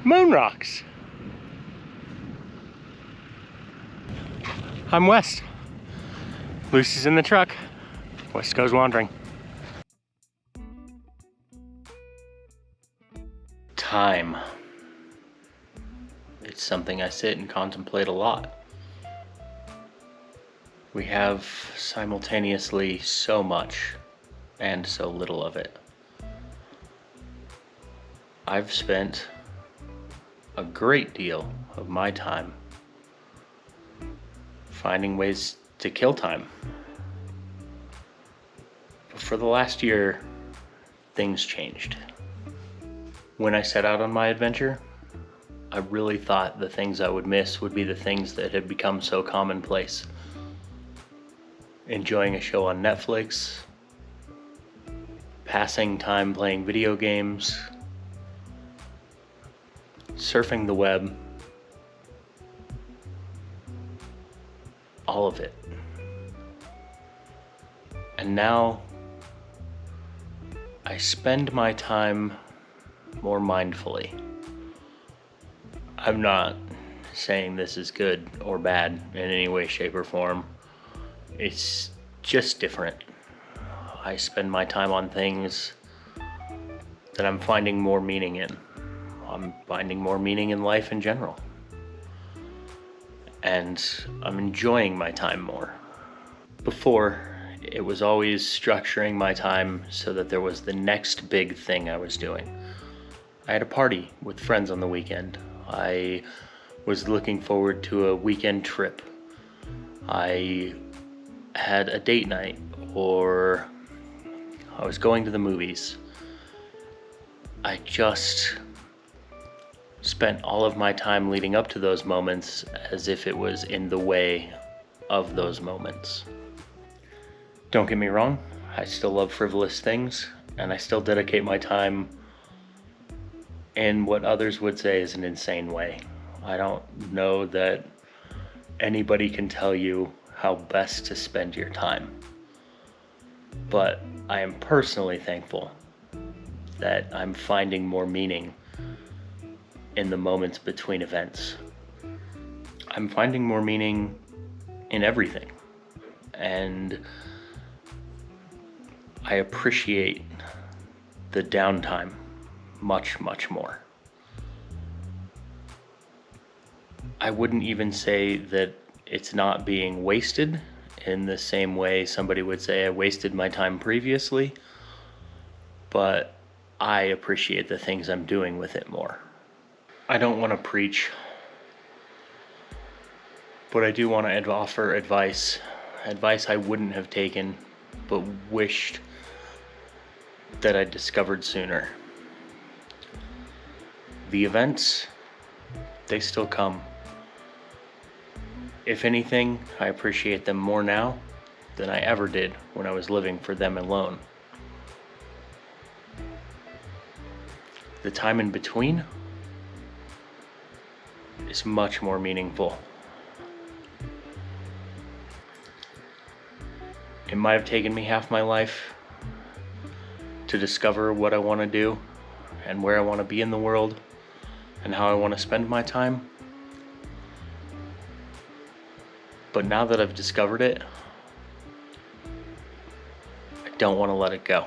moon rocks. I'm West. Lucy's in the truck. West goes wandering. Time. It's something I sit and contemplate a lot. We have simultaneously so much and so little of it. I've spent a great deal of my time finding ways to kill time. But for the last year, things changed. When I set out on my adventure, I really thought the things I would miss would be the things that had become so commonplace. Enjoying a show on Netflix, passing time playing video games, surfing the web, all of it. And now I spend my time more mindfully. I'm not saying this is good or bad in any way, shape, or form. It's just different. I spend my time on things that I'm finding more meaning in. I'm finding more meaning in life in general. And I'm enjoying my time more. Before, it was always structuring my time so that there was the next big thing I was doing. I had a party with friends on the weekend. I was looking forward to a weekend trip. I had a date night, or I was going to the movies. I just spent all of my time leading up to those moments as if it was in the way of those moments. Don't get me wrong, I still love frivolous things, and I still dedicate my time in what others would say is an insane way. I don't know that anybody can tell you how best to spend your time. But I am personally thankful that I'm finding more meaning in the moments between events. I'm finding more meaning in everything. And I appreciate the downtime much, much more. I wouldn't even say that it's not being wasted in the same way somebody would say I wasted my time previously, but I appreciate the things I'm doing with it more. I don't want to preach, but I do want to offer advice I wouldn't have taken, but wished that I'd discovered sooner. The events, they still come. If anything, I appreciate them more now than I ever did when I was living for them alone. The time in between is much more meaningful. It might have taken me half my life to discover what I want to do and where I want to be in the world and how I want to spend my time. But now that I've discovered it, I don't want to let it go.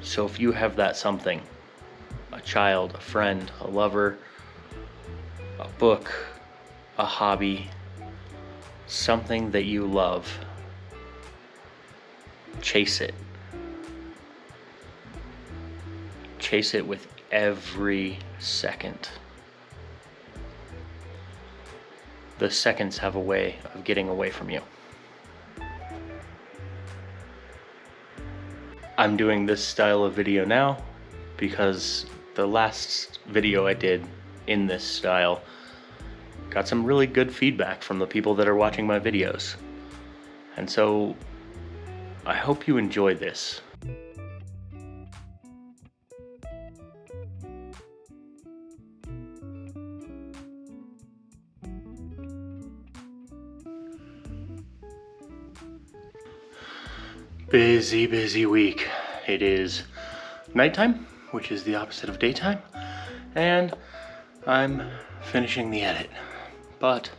So if you have that something, a child, a friend, a lover, a book, a hobby, something that you love, chase it. Chase it with every second. The seconds have a way of getting away from you. I'm doing this style of video now because the last video I did in this style got some really good feedback from the people that are watching my videos. And so I hope you enjoy this. Busy week. It is nighttime. which is the opposite of daytime, and I'm finishing the edit. But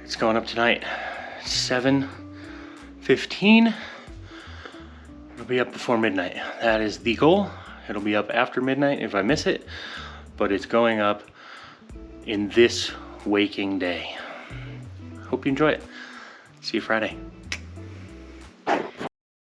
it's going up tonight, 7:15. It'll be up before midnight. That is the goal. It'll be up after midnight if I miss it, but it's going up in this waking day. Hope you enjoy it. See you Friday.